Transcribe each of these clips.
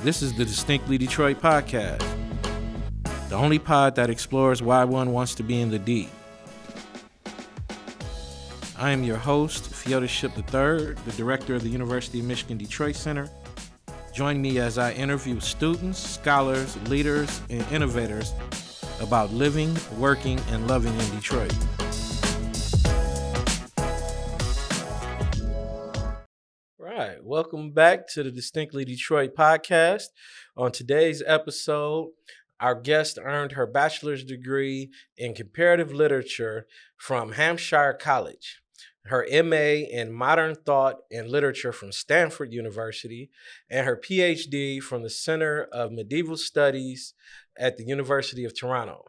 This is the Distinctly Detroit podcast, the only pod that explores why one wants to be in the D. I am your host, Fyodor III, the director of the University of Michigan Detroit Center. Join me as I interview students, scholars, leaders, and innovators about living, working, and loving in Detroit. Right. Welcome back to the Distinctly Detroit podcast. On today's episode, our guest earned her bachelor's degree in comparative literature from Hampshire College, her MA in modern thought and literature from Stanford University, and her PhD from the Center of Medieval Studies at the University of Toronto.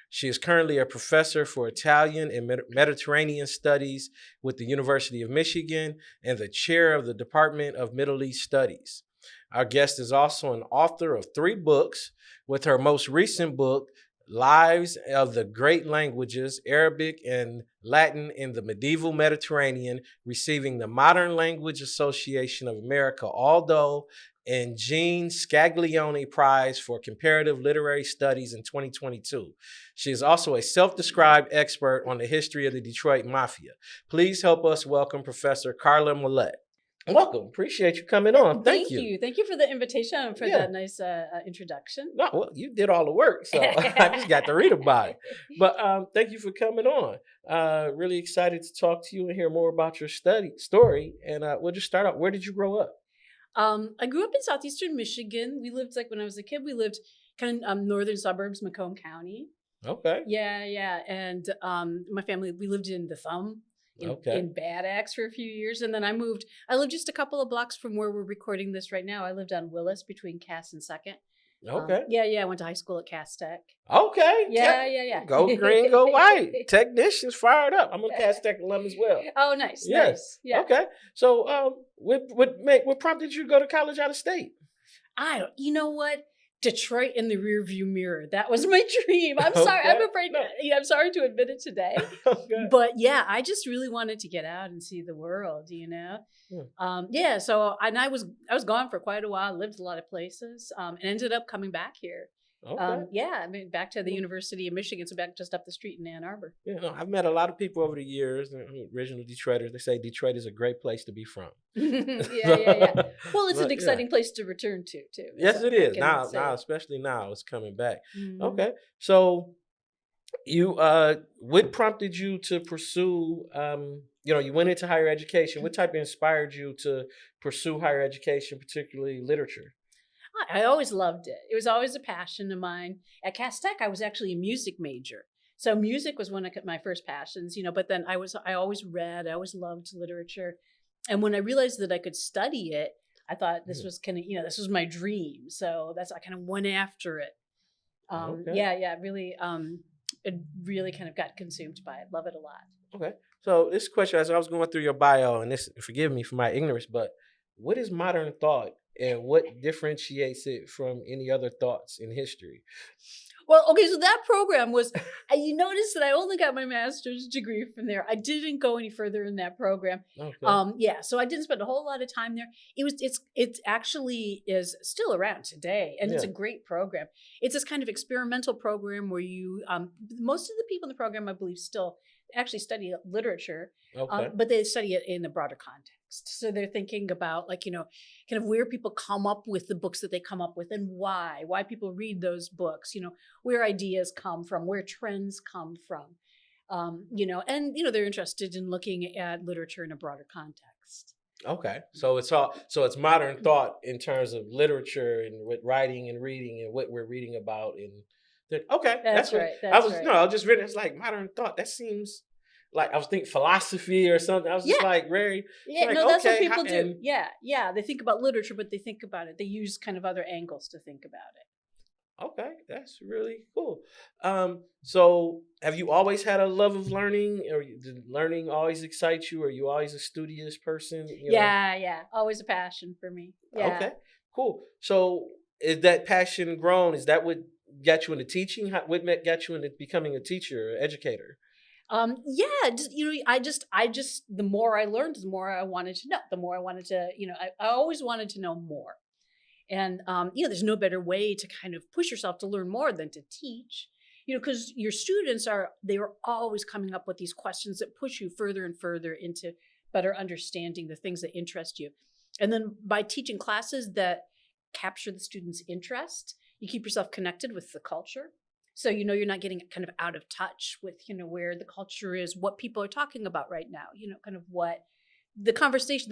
She is currently a professor for Italian and Mediterranean Studies with the University of Michigan and the chair of the Department of Middle East Studies. Our guest is also an author of 3 books, with her most recent book, Lives of the Great Languages, Arabic and Latin in the Medieval Mediterranean, receiving the Modern Language Association of America Aldo and Jean Scaglione Prize for Comparative Literary Studies in 2022. She is also a self-described expert on the history of the Detroit Mafia. Please help us welcome Professor Karla Mallette. Welcome. Appreciate you coming on. Thank you. Thank you for the invitation and for that nice introduction. No, well, you did all the work, so I just got to read about it. But thank you for coming on. Really excited to talk to you and hear more about your story. And we'll just start out. Where did you grow up? I grew up in southeastern Michigan. We lived, when I was a kid, we lived kind of northern suburbs, Macomb County. Okay. Yeah. And my family, we lived in the Thumb. In Bad Axe for a few years. And then I lived just a couple of blocks from where we're recording this right now. I lived on Willis between Cass and 2nd. Okay. Yeah. I went to high school at Cass Tech. Okay. Yeah. Go green, go white. Technicians fired up. I'm a Cass Tech alum as well. Oh, nice. Yes. Nice. Yeah. Okay. So what prompted you to go to college out of state? You know what? Detroit in the rearview mirror. That was my dream. I'm sorry. Okay. I'm afraid. No. I'm sorry to admit it today. Okay. But yeah, I just really wanted to get out and see the world. Yeah. So I was gone for quite a while. Lived a lot of places. And ended up coming back here. Okay. Back to the University of Michigan, so back just up the street in Ann Arbor. I've met a lot of people over the years, original Detroiters. They say Detroit is a great place to be from. Yeah. Well, it's an exciting place to return to, too. Yes, it is. Now, especially now, it's coming back. Mm-hmm. Okay. So you, what prompted you to pursue, you went into higher education. What type inspired you to pursue higher education, particularly literature? I always loved it. It was always a passion of mine. At Cass Tech, I was actually a music major. So music was one of my first passions, but then I always read, I always loved literature. And when I realized that I could study it, I thought this was this was my dream. So I kind of went after it. It really kind of got consumed by it. Love it a lot. Okay. So this question, as I was going through your bio, and forgive me for my ignorance, but what is modern thought? And what differentiates it from any other thoughts in history? Well, okay, so that program was, you notice that I only got my master's degree from there. I didn't go any further in that program. Okay. So I didn't spend a whole lot of time there. It actually is still around today, and it's a great program. It's this kind of experimental program where you, most of the people in the program, I believe, still actually study literature, but they study it in a broader context. So they're thinking about kind of where people come up with the books that they come up with and why people read those books, where ideas come from, where trends come from, and they're interested in looking at literature in a broader context. Okay. So it's modern thought in terms of literature and with writing and reading and what we're reading about okay. That's right. I was just reading. It's like modern thought. That seems like I was thinking philosophy or something. I was just like very. Yeah, that's what people do. Yeah. They think about literature, but they think about it. They use kind of other angles to think about it. Okay, that's really cool. So have you always had a love of learning, or did learning always excite you? Or are you always a studious person? Yeah. Always a passion for me. Yeah. Okay, cool. So is that passion grown? Is that what got you into teaching? What got you into becoming a teacher or educator? I just the more I learned, the more I wanted to know, the more I wanted to, I always wanted to know more. And, there's no better way to kind of push yourself to learn more than to teach, because your students they are always coming up with these questions that push you further and further into better understanding the things that interest you. And then by teaching classes that capture the students' interest, you keep yourself connected with the culture. So, you're not getting kind of out of touch with, where the culture is, what people are talking about right now, kind of what the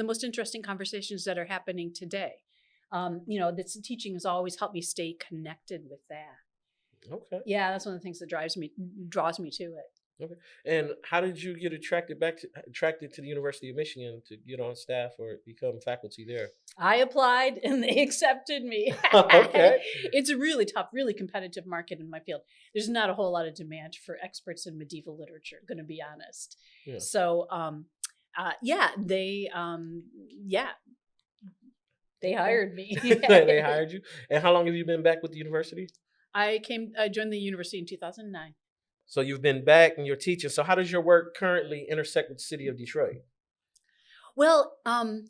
most interesting conversations that are happening today. This teaching has always helped me stay connected with that. Okay. Yeah, that's one of the things that draws me to it. Okay. And how did you get attracted to the University of Michigan to get on staff or become faculty there? I applied and they accepted me. Okay. It's a really tough, really competitive market in my field. There's not a whole lot of demand for experts in medieval literature, going to be honest. Yeah. So, they hired me. They hired you. And how long have you been back with the university? I joined the university in 2009. So you've been back and you're teaching. So how does your work currently intersect with the city of Detroit? Well, my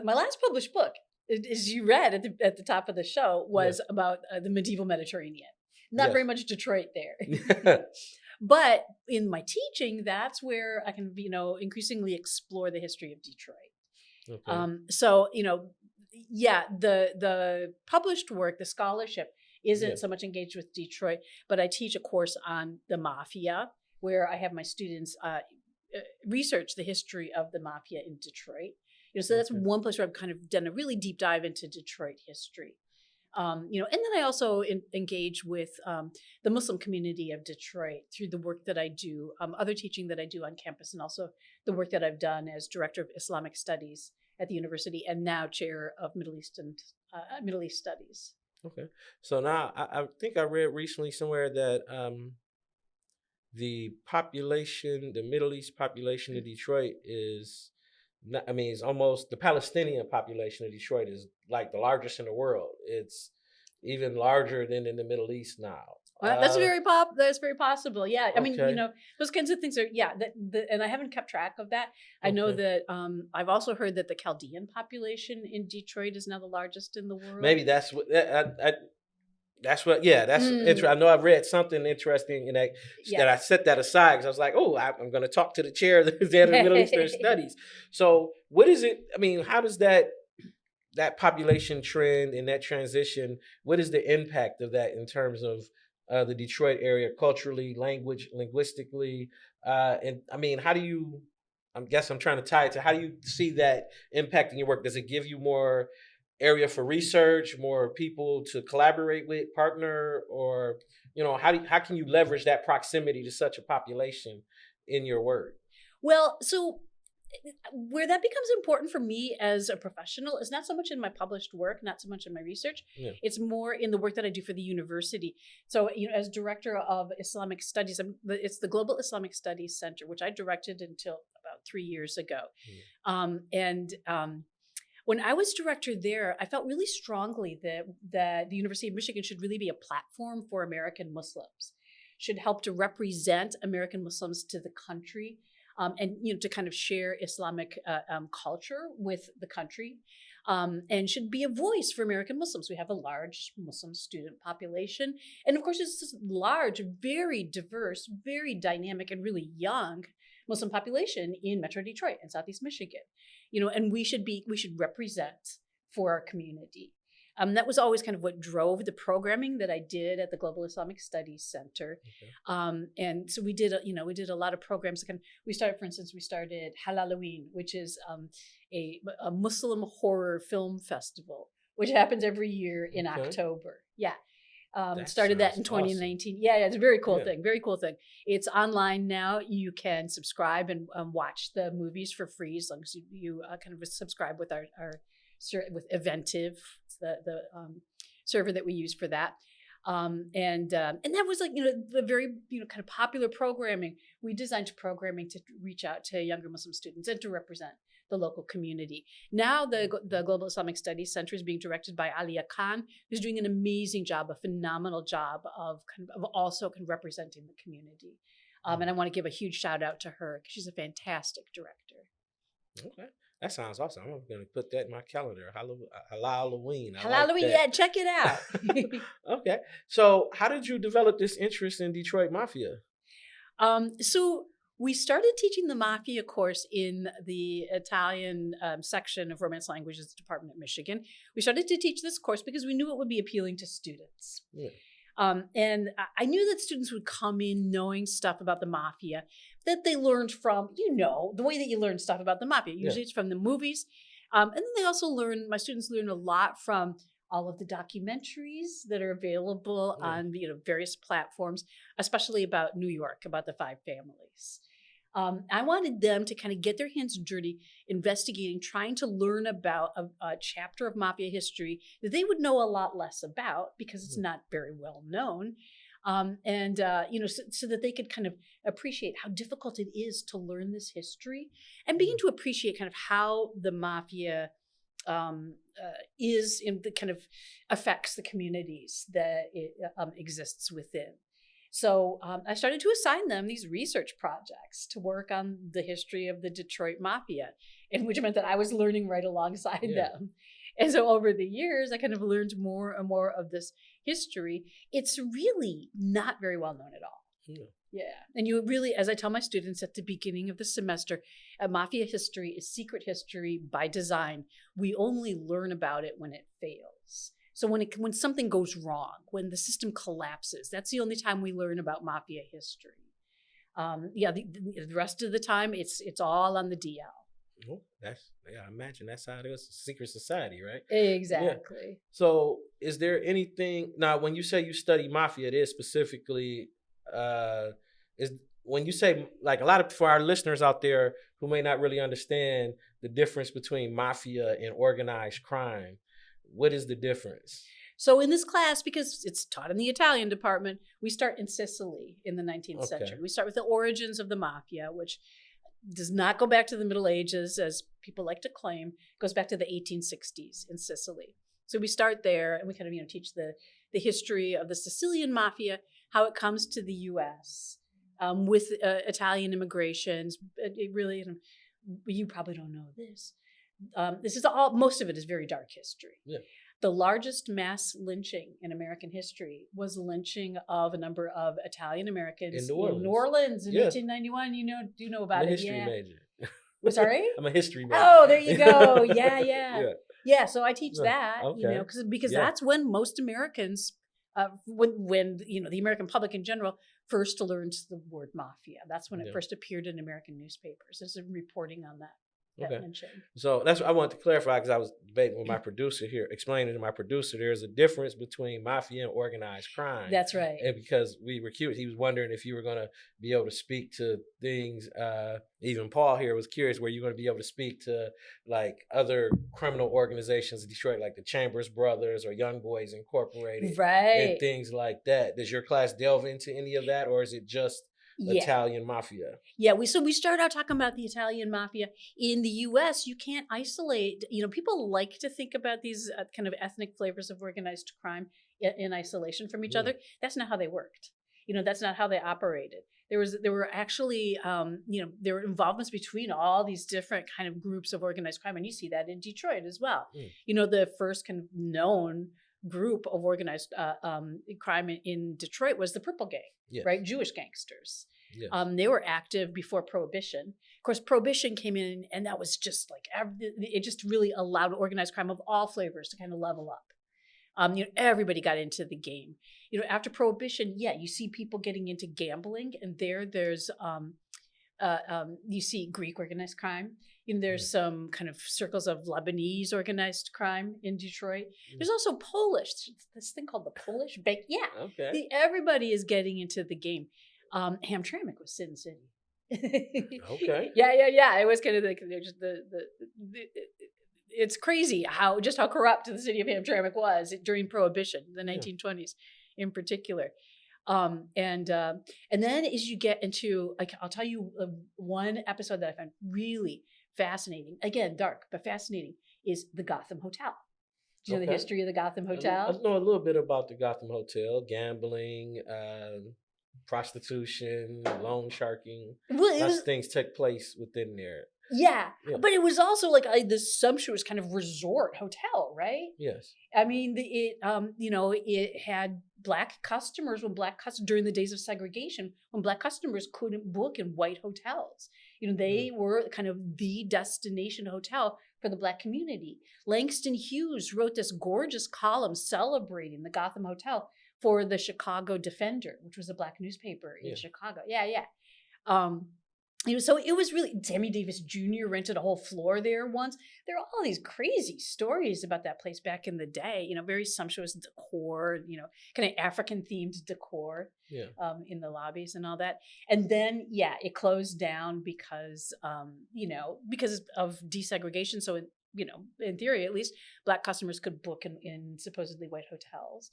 last published book, as you read at the top of the show, was about the medieval Mediterranean. Not very much Detroit there. But in my teaching, that's where I can, increasingly explore the history of Detroit. Okay. So, the published work, the scholarship, isn't so much engaged with Detroit, but I teach a course on the mafia where I have my students research the history of the mafia in Detroit. So that's one place where I've kind of done a really deep dive into Detroit history. And then I also engage with the Muslim community of Detroit through the work that I do, other teaching that I do on campus, and also the work that I've done as director of Islamic Studies at the university and now chair of Middle East Studies. Okay. So now I think I read recently somewhere that the Middle East population of Detroit is not, it's almost the Palestinian population of Detroit is like the largest in the world. It's even larger than in the Middle East now. That's very possible. Yeah. I mean, those kinds of things are, and I haven't kept track of that. I know that I've also heard that the Chaldean population in Detroit is now the largest in the world. Maybe that's what, interesting. I know I've read something interesting in that, that I set that aside because I was like, I'm going to talk to the chair of the Middle Eastern Studies. So what is it? I mean, how does that population trend and that transition, what is the impact of that in terms of the Detroit area culturally, linguistically? And I mean, I guess I'm trying to tie it to, how do you see that impacting your work? Does it give you more area for research, more people to collaborate with, partner, or, how can you leverage that proximity to such a population in your work? Well, so where that becomes important for me as a professional is not so much in my published work, not so much in my research. Yeah. It's more in the work that I do for the university. So, as director of Islamic Studies, it's the Global Islamic Studies Center, which I directed until about 3 years ago. When I was director there, I felt really strongly that the University of Michigan should really be a platform for American Muslims, should help to represent American Muslims to the country. And to kind of share Islamic culture with the country, and should be a voice for American Muslims. We have a large Muslim student population, and of course, it's this large, very diverse, very dynamic, and really young Muslim population in Metro Detroit and Southeast Michigan. And we should represent for our community. That was always kind of what drove the programming that I did at the Global Islamic Studies Center. Okay. And so we did a lot of programs. We started Halloween, which is a Muslim horror film festival, which happens every year in October. Yeah. Started that in 2019. Awesome. Yeah, it's a very cool thing. Very cool thing. It's online now. You can subscribe and watch the movies for free as long as you kind of subscribe with our with Eventive, the server that we use for that, and that was the very kind of popular programming. We designed programming to reach out to younger Muslim students and to represent the local community. Now the Global Islamic Studies Center is being directed by Alia Khan, who's doing an amazing job, a phenomenal job of also representing the community. And I want to give a huge shout out to her because she's a fantastic director. Okay. That sounds awesome. I'm going to put that in my calendar. Halloween. I like Halloween, that. yeah, check it out. Okay. So how did you develop this interest in Detroit Mafia? So we started teaching the Mafia course in the Italian section of Romance Languages Department at Michigan. We started to teach this course because we knew it would be appealing to students. Yeah. And I knew that students would come in knowing stuff about the Mafia that they learned from, the way that you learn stuff about the Mafia. Usually it's from the movies. And then they also my students learn a lot from all of the documentaries that are available on various platforms, especially about New York, about the five families. I wanted them to kind of get their hands dirty, investigating, trying to learn about a chapter of Mafia history that they would know a lot less about because it's not very well known. So that they could kind of appreciate how difficult it is to learn this history and begin to appreciate kind of how the Mafia is in the kind of affects the communities that it exists within. So I started to assign them these research projects to work on the history of the Detroit Mafia, which meant that I was learning right alongside them. And so over the years, I kind of learned more and more of this history. It's really not very well known at all. Yeah. And you really, as I tell my students at the beginning of the semester, Mafia history is secret history by design. We only learn about it when it fails. So when something goes wrong, when the system collapses, that's the only time we learn about Mafia history. The rest of the time, it's all on the DL. Oh, I imagine that's how it is. Secret society, right? Exactly. Yeah. So is there anything, now when you say you study Mafia, it is specifically, is when you say, like, a lot of, for our listeners out there who may not really understand the difference between Mafia and organized crime, what is the difference? So in this class, because it's taught in the Italian department, we start in Sicily in the 19th century. We start with the origins of the Mafia, which does not go back to the Middle Ages, as people like to claim. It goes back to the 1860s in Sicily. So we start there, and we kind of teach the history of the Sicilian Mafia, how it comes to the U.S. With Italian immigrations. It really, you probably don't know this. This is most of it is very dark history. Yeah. The largest mass lynching in American history was lynching of a number of Italian Americans in New Orleans in 1891. Do you know about I'm a it? History major. Sorry? I'm a history major. Oh, there you go. Yeah. So I teach that, because that's when most Americans, when the American public in general first learned the word mafia. That's when it first appeared in American newspapers. There's a reporting on that. So that's what I wanted to clarify, because I was debating with my producer here, explaining to my producer there's a difference between mafia and organized crime. That's right. And because we were curious, he was wondering if you were going to be able to speak to things. Even Paul here was curious, were you going to be able to speak to like other criminal organizations in Detroit, like the Chambers Brothers or Young Boys Incorporated, right, and things like that? Does your class delve into any of that, or is it just Italian mafia? Yeah, we start out talking about the Italian mafia. In the U.S., you can't isolate. People like to think about these kind of ethnic flavors of organized crime in isolation from each other. That's not how they worked. That's not how they operated. There were actually, there were involvements between all these different kind of groups of organized crime, and you see that in Detroit as well. The first kind of known group of organized crime in Detroit was the Purple Gang, right? Jewish gangsters. Yes. They were active before Prohibition. Of course, Prohibition came in, and that was just like, it just really allowed organized crime of all flavors to kind of level up. Everybody got into the game. After Prohibition, you see people getting into gambling, and there's you see Greek organized crime. There's some kind of circles of Lebanese organized crime in Detroit. There's also Polish, this thing called the Polish Bank. Yeah. Okay. Everybody is getting into the game. Hamtramck was Sin City. Okay. Yeah. It was kind of it's crazy how corrupt the city of Hamtramck was during Prohibition, the 1920s in particular. And then as you get into, I'll tell you one episode that I found really fascinating, again, dark, but fascinating, is the Gotham Hotel. Do you know the history of the Gotham Hotel? I know a little bit about the Gotham Hotel, gambling, prostitution, loan sharking. Lots of things took place within there. Yeah, Yeah. but it was also like this sumptuous kind of resort hotel, right? Yes. I mean, it had black customers during the days of segregation, when black customers couldn't book in white hotels. They were kind of the destination hotel for the black community. Langston Hughes wrote this gorgeous column celebrating the Gotham Hotel for the Chicago Defender, which was a black newspaper in Chicago. Yeah, yeah. So it was really, Sammy Davis Jr. rented a whole floor there once. There are all these crazy stories about that place back in the day, very sumptuous decor, kind of African themed decor in the lobbies and all that. And then, it closed down because of desegregation. So, in theory, at least, black customers could book in supposedly white hotels.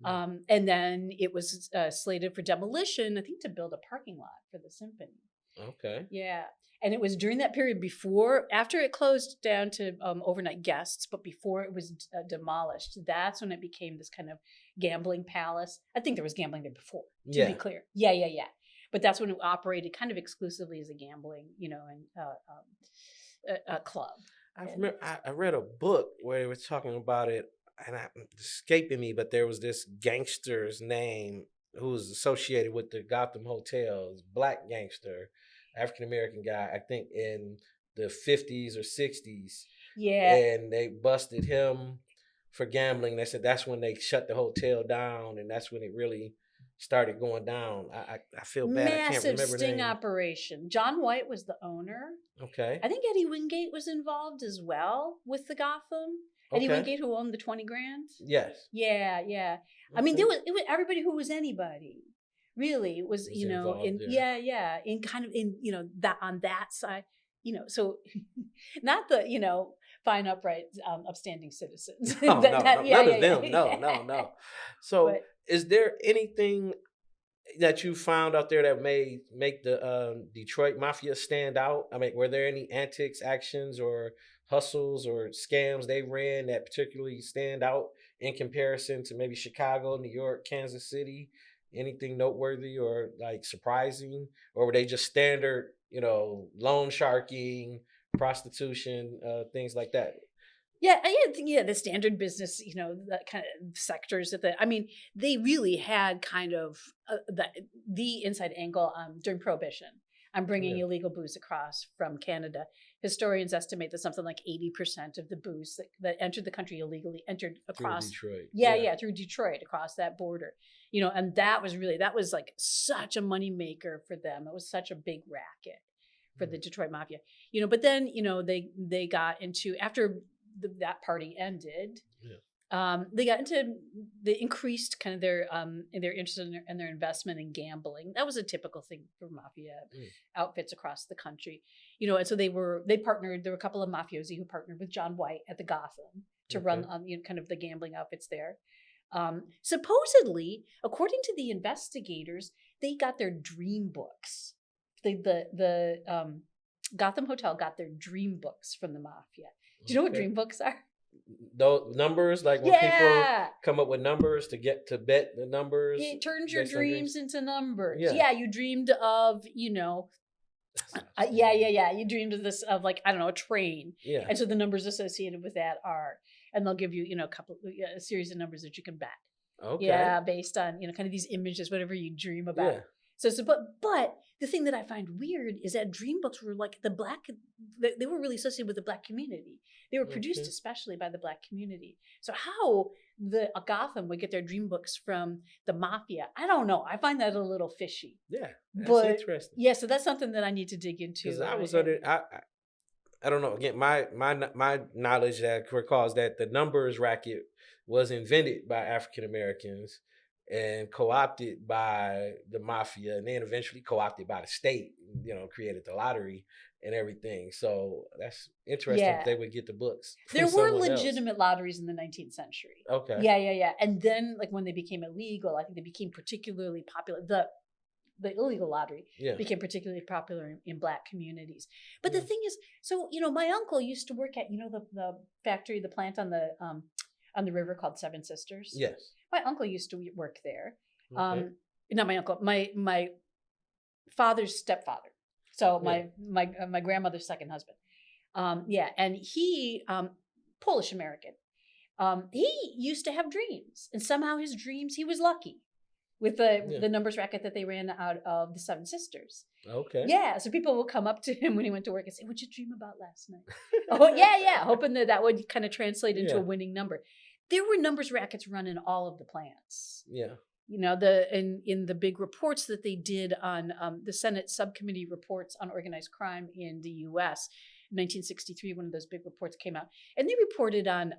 And then it was slated for demolition, I think, to build a parking lot for the symphony. Okay. Yeah. And it was during that period after it closed down to overnight guests, but before it was demolished, that's when it became this kind of gambling palace. I think there was gambling there before, to be clear. Yeah. But that's when it operated kind of exclusively as a gambling, and a club. I read a book where they were talking about it, and it's escaping me, but there was this gangster's name who was associated with the Gotham hotels, black gangster, African American guy, I think in the 50s or 60s. Yeah. And they busted him for gambling. They said that's when they shut the hotel down, and that's when it really started going down. I feel bad. I can't remember Massive sting name. operation. John White was the owner. Okay. I think Eddie Wingate was involved as well with the Gotham. Eddie Wingate, who owned the 20 grand. Yes. Yeah. Okay. I mean, it was everybody who was anybody. Really was in kind of in that on that side, so not the fine, upright, upstanding citizens. None of them. No. So, but, is there anything that you found out there that may make the Detroit Mafia stand out? I mean, were there any antics, actions, or hustles or scams they ran that particularly stand out in comparison to maybe Chicago, New York, Kansas City? Anything noteworthy or like surprising, or were they just standard, loan sharking, prostitution, things like that? The standard business, that kind of sectors they really had kind of the inside angle during Prohibition. I'm bringing illegal booze across from Canada. Historians estimate that something like 80% of the booze that entered the country illegally entered across through Detroit. Through Detroit, across that border. And that was like such a moneymaker for them. It was such a big racket for the Detroit Mafia. But then, they got into, after that party ended, they got into, they increased kind of their interest in their investment in gambling. That was a typical thing for mafia outfits across the country, and so they partnered. There were a couple of mafiosi who partnered with John White at the Gotham to run kind of the gambling outfits there. Supposedly, according to the investigators, they got their dream books. The Gotham Hotel got their dream books from the mafia. Do you know what dream books are? Those numbers, like when people come up with numbers to bet the numbers. It turns your dreams into numbers. Yeah, you dreamed of, you dreamed of this, of like, I don't know, a train. Yeah. And so the numbers associated with that are, and they'll give you, a series of numbers that you can bet. Okay. Yeah, based on, kind of these images, whatever you dream about. Yeah. So but the thing that I find weird is that dream books were like they were really associated with the black community. They were produced especially by the black community. So how the Gotham would get their dream books from the mafia, I don't know. I find that a little fishy. Yeah, that's interesting. Yeah, so that's something that I need to dig into. Because I was I don't know. Again, my knowledge that recalls that the numbers racket was invented by African Americans and co-opted by the mafia, and then eventually co-opted by the state, created the lottery and everything. So that's interesting if they would get the books. There were legitimate lotteries in the 19th century. Okay. Yeah. And then, like, when they became illegal, I think they became particularly popular. The illegal lottery became particularly popular in black communities. But the thing is, so, my uncle used to work at, the factory, the plant on the river called Seven Sisters. Yes. My uncle used to work there. Okay. Not my uncle, my father's stepfather. So my grandmother's second husband. Yeah, and he Polish American. He used to have dreams, and somehow his dreams he was lucky with the numbers racket that they ran out of the Seven Sisters. Okay. Yeah, so people will come up to him when he went to work and say, "What'd you dream about last night?" Oh yeah, hoping that would kind of translate into a winning number. There were numbers rackets run in all of the plants. Yeah. You know, in the big reports that they did on the Senate subcommittee reports on organized crime in the U.S. 1963, one of those big reports came out, and they reported on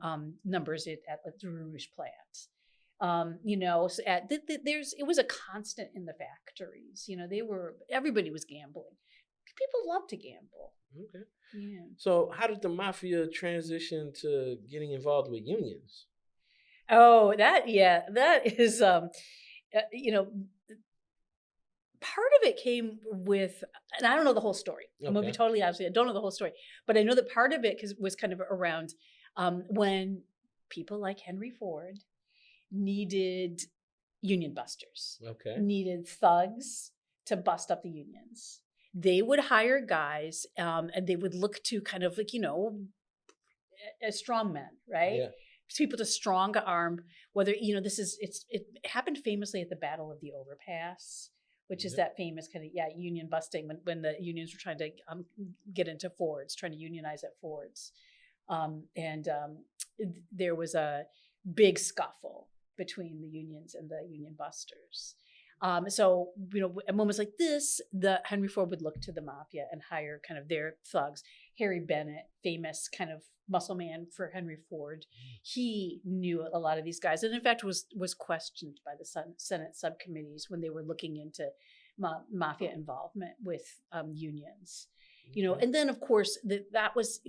numbers at the Rouge plant. You know, so it was a constant in the factories. You know, everybody was gambling. People love to gamble. Okay. Yeah. So how did the mafia transition to getting involved with unions? Oh, that is you know, part of it came with, and I don't know the whole story. Okay. I'm gonna be totally honest with you. I don't know the whole story, but I know that part of it was kind of around when people like Henry Ford needed union busters. Okay. Needed thugs to bust up the unions. They would hire guys, and they would look to kind of like, you know, as strong men, right? Yeah. People to strong arm, whether, you know, it happened famously at the Battle of the Overpass, which is that famous kind of, union busting when the unions were trying to get into Fords, trying to unionize at Fords. There was a big scuffle between the unions and the union busters. So, you know, at moments like this, the Henry Ford would look to the mafia and hire kind of their thugs. Harry Bennett, famous kind of muscle man for Henry Ford, he knew a lot of these guys, and in fact was questioned by the Senate subcommittees when they were looking into mafia involvement with unions. You know, and then of course that was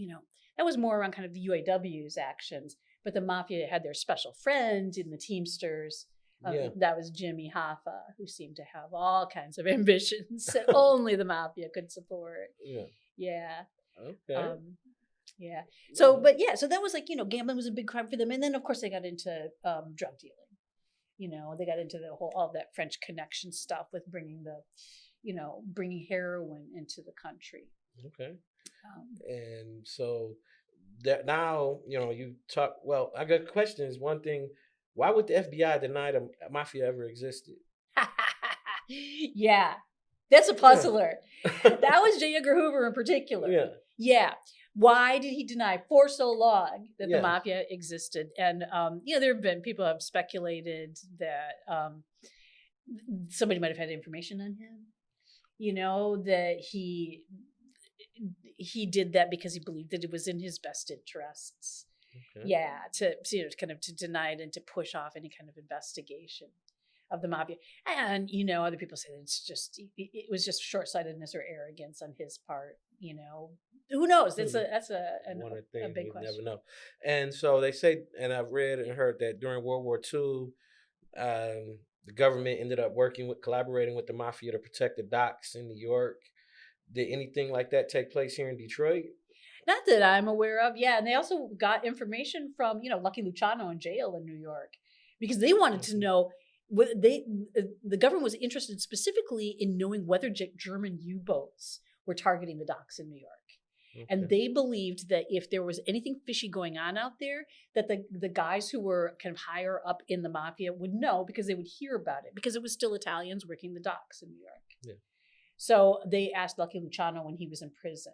more around kind of the UAW's actions, but the mafia had their special friend in the Teamsters. That was Jimmy Hoffa, who seemed to have all kinds of ambitions that only the mafia could support. Yeah. Okay. So that was like, you know, gambling was a big crime for them. And then, of course, they got into drug dealing. You know, they got into all that French Connection stuff with bringing heroin into the country. Okay. And so that now, you know, you talk, well, I got questions. One thing, why would the FBI deny the mafia ever existed? Yeah, that's a puzzler. That was J. Edgar Hoover in particular. Yeah. Why did he deny for so long that the mafia existed? And, you know, there have been people have speculated that somebody might have had information on him, you know, that he did that because he believed that it was in his best interests. Okay. Yeah, to kind of to deny it and to push off any kind of investigation of the mafia. And, you know, other people say that it was just short-sightedness or arrogance on his part. You know, who knows? That's a big question. Never know. And so they say, and I've read and heard that during World War II, the government ended up collaborating with the mafia to protect the docks in New York. Did anything like that take place here in Detroit? Not that I'm aware of. Yeah, and they also got information from, you know, Lucky Luciano in jail in New York, because they wanted to know. The government was interested specifically in knowing whether German U-boats were targeting the docks in New York. Okay. And they believed that if there was anything fishy going on out there, that the guys who were kind of higher up in the mafia would know, because they would hear about it, because it was still Italians working the docks in New York. Yeah. So they asked Lucky Luciano when he was in prison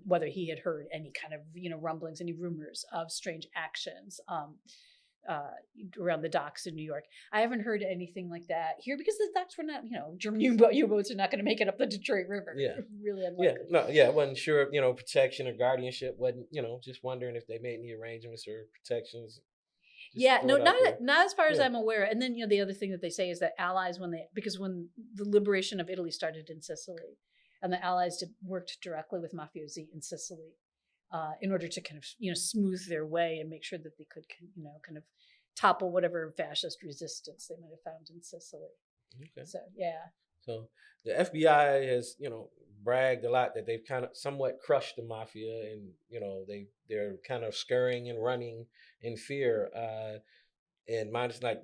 whether he had heard any kind of, you know, rumblings, any rumors of strange actions around the docks in New York. I haven't heard anything like that here, because the docks were not, you know, German U-boats are not going to make it up the Detroit River. Yeah. Really unlikely. I wasn't sure, you know, protection or guardianship. Wasn't, you know, just wondering if they made any arrangements or protections. Not as far as I'm aware. And then, you know, the other thing that they say is that Allies, because when the liberation of Italy started in Sicily, and the Allies worked directly with mafiosi in Sicily in order to kind of, you know, smooth their way and make sure that they could, you know, kind of topple whatever fascist resistance they might have found in Sicily. Okay. So, yeah. So the FBI has, you know, bragged a lot that they've kind of somewhat crushed the mafia, and, you know, they're kind of scurrying and running in fear. And minus, like,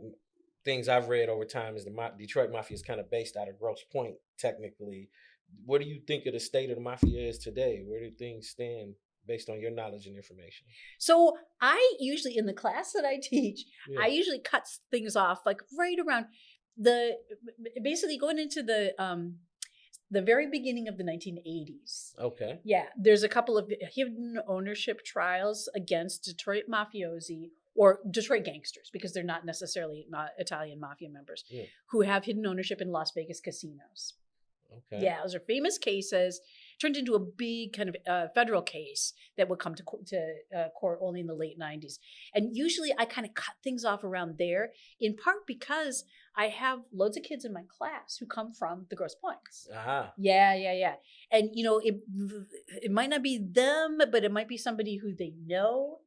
things I've read over time is the Detroit Mafia is kind of based out of Grosse Pointe, technically. what do you think of the state of the mafia is today? Where do things stand based on your knowledge and information? So I usually, in the class that I teach, Yeah. I usually cut things off like right around basically going into the very beginning of the 1980s. Okay. Yeah, there's a couple of hidden ownership trials against Detroit mafiosi or Detroit gangsters, because they're not necessarily Italian mafia members, who have hidden ownership in Las Vegas casinos. Okay. Yeah, those are famous cases. Turned into a big kind of federal case that would come to court only in the late 90s. And usually I kind of cut things off around there, in part because I have loads of kids in my class who come from the Grosse Pointes. Yeah. And, it might not be them, but it might be somebody who they know,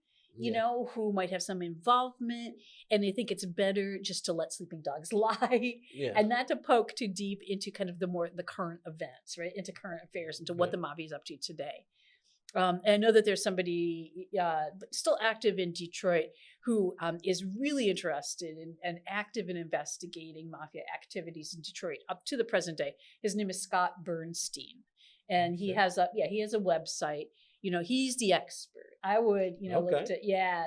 who might have some involvement, and they think it's better just to let sleeping dogs lie and not to poke too deep into kind of the current events, right? Into current affairs, into what the mafia is up to today. And I know that there's somebody still active in Detroit who is really interested and active in investigating mafia activities in Detroit up to the present day. His name is Scott Bernstein, and he has a website. He's the expert. I would, look to,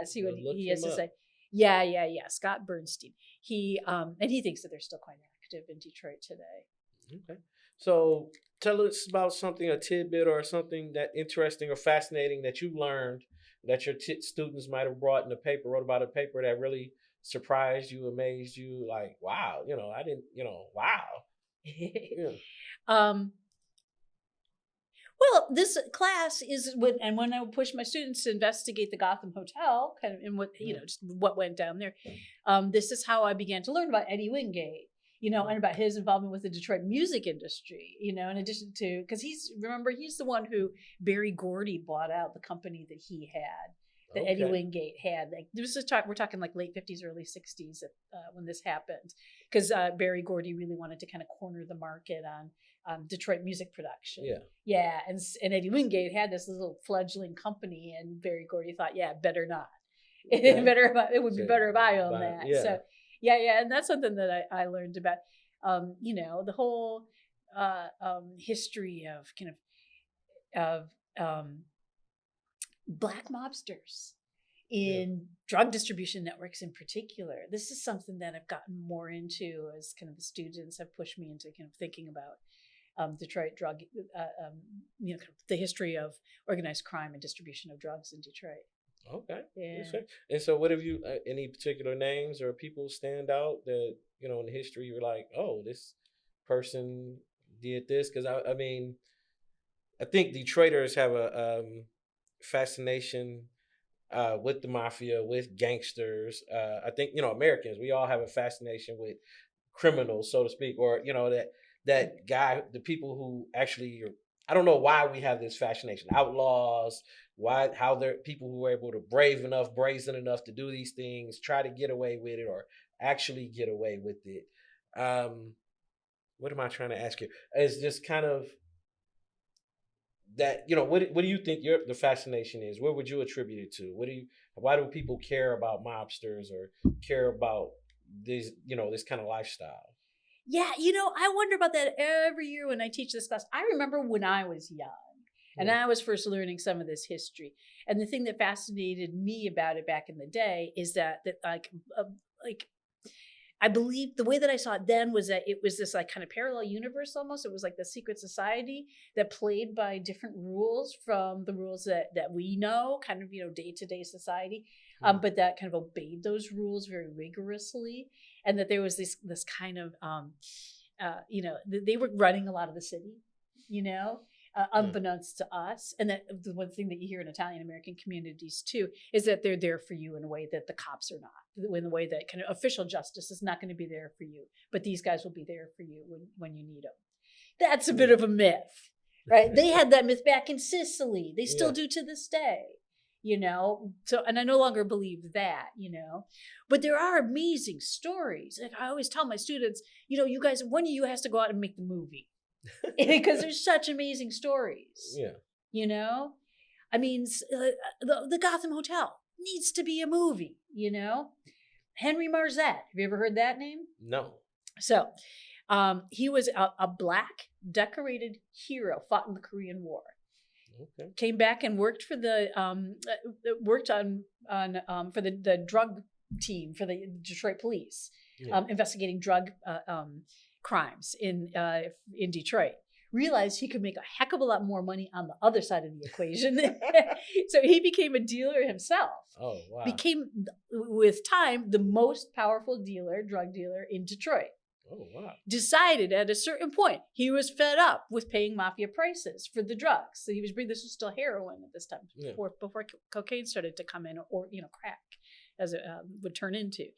see what he has to say. Yeah. Scott Bernstein. He and he thinks that they're still quite active in Detroit today. Okay. So tell us about a tidbit or something that interesting or fascinating that you learned that your students might have wrote about a paper that really surprised you, amazed you, like, wow, I didn't, wow. Yeah. Well, this class is when I would push my students to investigate the Gotham Hotel, kind of in what, just what went down there. This is how I began to learn about Eddie Wingate, and about his involvement with the Detroit music industry, in addition to, because he's the one who Berry Gordy bought out the company that he had, that Eddie Wingate had. Like, we're talking like late 50s, early 60s when this happened, because Berry Gordy really wanted to kind of corner the market on Detroit music production. Yeah. And Eddie Wingate had this little fledgling company, and Berry Gordy thought, better not. It would be better if I own that. Yeah. So, yeah. And that's something that I learned about, the whole history of kind of Black mobsters in drug distribution networks in particular. This is something that I've gotten more into as kind of the students have pushed me into kind of thinking about Detroit drug, the history of organized crime and distribution of drugs in Detroit. Okay. Yeah. And so what have you, any particular names or people stand out that, in the history you were like, oh, this person did this? Because I mean, I think Detroiters have a fascination with the mafia, with gangsters. I think, Americans, we all have a fascination with criminals, so to speak, or, that guy, the people who actually, I don't know why we have this fascination, outlaws, how they're people who are able to brazen enough to do these things, try to get away with it, or actually get away with it. What am I trying to ask you? It's just kind of that, what do you think the fascination is? What would you attribute it to? Why do people care about mobsters or care about this, this kind of lifestyle? Yeah, I wonder about that every year when I teach this class. I remember when I was young and I was first learning some of this history. And the thing that fascinated me about it back in the day is that I believe the way that I saw it then was that it was this like kind of parallel universe almost. It was like the secret society that played by different rules from the rules that we know, kind of, day-to-day society, but that kind of obeyed those rules very rigorously. And that there was this kind of, they were running a lot of the city, unbeknownst to us. And that the one thing that you hear in Italian American communities too is that they're there for you in a way that the cops are not, in the way that kind of official justice is not going to be there for you, but these guys will be there for you when you need them. That's a bit of a myth, right? They had that myth back in Sicily. They still do to this day. So, and I no longer believe that, but there are amazing stories. Like I always tell my students, you guys, one of you has to go out and make the movie because there's such amazing stories. I mean, the Gotham Hotel needs to be a movie, Henry Marzette. Have you ever heard that name? No. So He was a black decorated hero, fought in the Korean War. Okay. Came back and worked for the worked on for the drug team for the Detroit police, investigating drug crimes in Detroit. Realized he could make a heck of a lot more money on the other side of the equation. So he became a dealer himself. Oh, wow. Became, with time, the most powerful drug dealer in Detroit. Oh, wow. Decided at a certain point he was fed up with paying mafia prices for the drugs. So this was still heroin at this time, before cocaine started to come in, or crack, as it would turn into.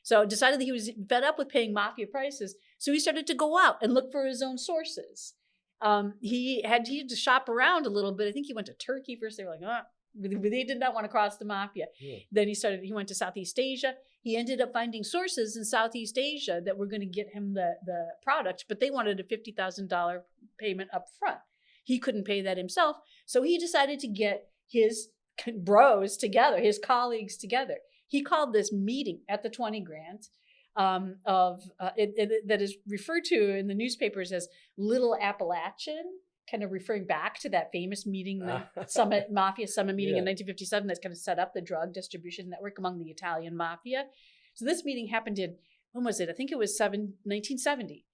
So decided that he was fed up with paying mafia prices. So he started to go out and look for his own sources. He had to shop around a little bit. I think he went to Turkey first. They were like, they did not want to cross the mafia. Then he went to Southeast Asia. He ended up finding sources in Southeast Asia that were going to get him the product, but they wanted a $50,000 payment up front. He couldn't pay that himself. So he decided to get his bros together, his colleagues together. He called this meeting at the 20 Grand. That is referred to in the newspapers as Little Appalachian, kind of referring back to that famous meeting, the Mafia Summit meeting in 1957, that's kind of set up the drug distribution network among the Italian mafia. So this meeting happened in, when was it? I think it was 1970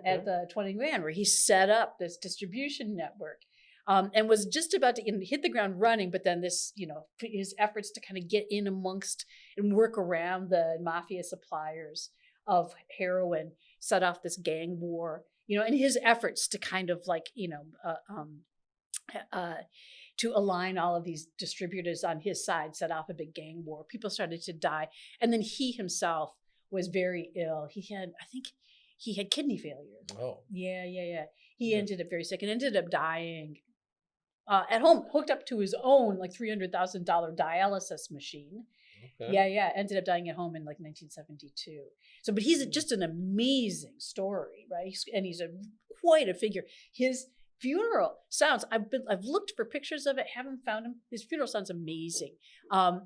at the 20 Grand, where he set up this distribution network. And was just about to hit the ground running, but then this, his efforts to kind of get in amongst and work around the mafia suppliers of heroin set off this gang war, and his efforts to kind of to align all of these distributors on his side set off a big gang war. People started to die. And then he himself was very ill. I think he had kidney failure. Oh. Yeah. He ended up very sick and ended up dying at home, hooked up to his own $300,000 dialysis machine. Okay. Yeah. Ended up dying at home in 1972. So, but he's just an amazing story, right? And he's quite a figure. His funeral sounds, I've looked for pictures of it, haven't found him. His funeral sounds amazing.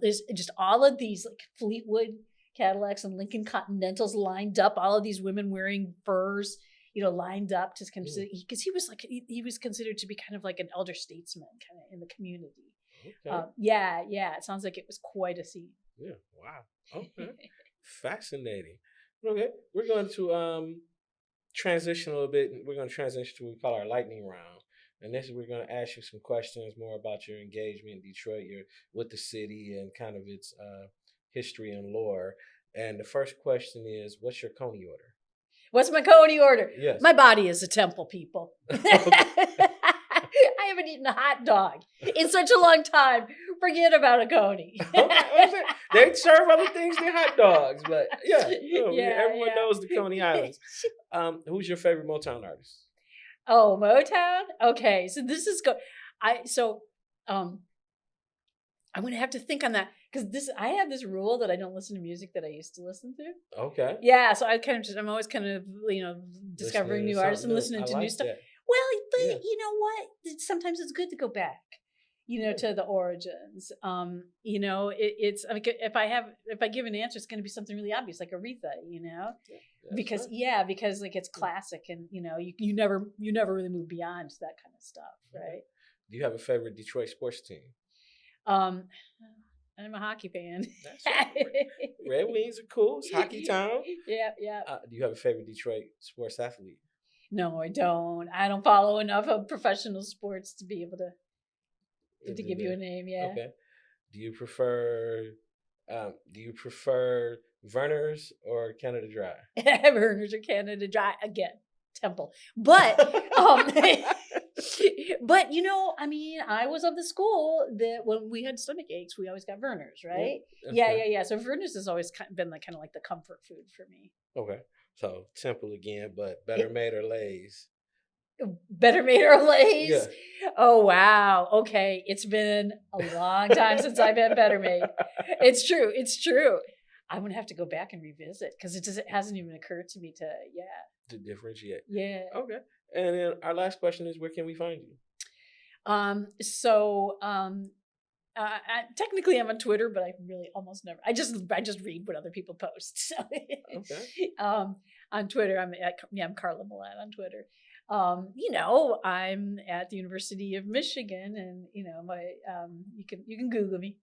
There's just all of these Fleetwood Cadillacs and Lincoln Continentals lined up, all of these women wearing furs, lined up to consider, because he was considered to be kind of like an elder statesman kind of in the community. Okay. Yeah. It sounds like it was quite a scene. Yeah. Wow. Okay. Fascinating. Okay. We're going to transition a little bit. We're going to transition to what we call our lightning round. And this is, we're going to ask you some questions more about your engagement in Detroit, with the city and kind of its history and lore. And the first question is, what's your Coney order? What's my Coney order? Yes. My body is a temple, people. I haven't eaten a hot dog in such a long time. Forget about a Coney. They serve other things than hot dogs, but everyone knows the Coney Islands. Who's your favorite Motown artist? Oh, Motown? Okay, so this is I'm going to have to think on that, because I have this rule that I don't listen to music that I used to listen to. Okay. Yeah, so I'm always kind of, discovering new artists and listening to new stuff. That. Well, but you know what? Sometimes it's good to go back, to the origins. It's if I give an answer, it's going to be something really obvious, like Aretha, because it's classic, and you never really move beyond that kind of stuff, right? Do you have a favorite Detroit sports team? I'm a hockey fan. That's right. Red Wings are cool. It's hockey town. Yeah. Do you have a favorite Detroit sports athlete? No, I don't. I don't follow enough of professional sports to be able to give you a name. Yeah. Okay. Do you prefer Verner's or Canada Dry? Verner's or Canada Dry again. Temple, but but I was of the school that when we had stomach aches, we always got Verner's, right? Yeah. So Verner's has always been kind of like the comfort food for me. Okay, so Temple again, but Better Made or Lay's? Better Made or Lay's? Yeah. Oh wow. Okay, it's been a long time since I've had Better Made. It's true. I'm gonna have to go back and revisit, because it hasn't even occurred to me to differentiate. Yeah. Okay. And then our last question is, where can we find you? technically I'm on Twitter, but I really almost never. I just read what other people post. So, Okay. On Twitter, I'm Karla Mallette on Twitter. I'm at the University of Michigan, and you can Google me.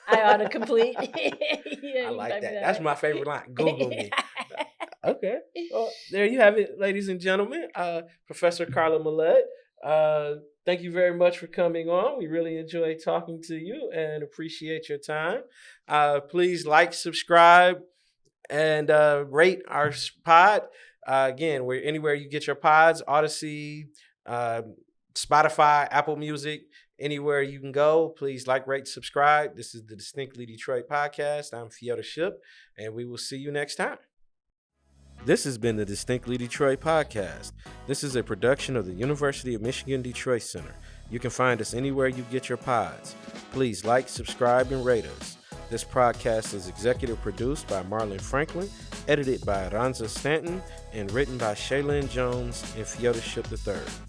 I autocomplete. I like that. That's my favorite line. Google me. Okay. Well, there you have it, ladies and gentlemen. Professor Karla Mallette. Thank you very much for coming on. We really enjoyed talking to you and appreciate your time. Please like, subscribe, and rate our pod. Again, we're anywhere you get your pods, Odyssey, Spotify, Apple Music, anywhere you can go. Please like, rate, subscribe. This is the Distinctly Detroit podcast. I'm Fiona Ship, and we will see you next time. This has been the Distinctly Detroit podcast. This is a production of the University of Michigan Detroit Center. You can find us anywhere you get your pods. Please like, subscribe, and rate us. This podcast is executive produced by Marlon Franklin, edited by Aranza Stanton, and written by Shaylin Jones and Fiona Ship III.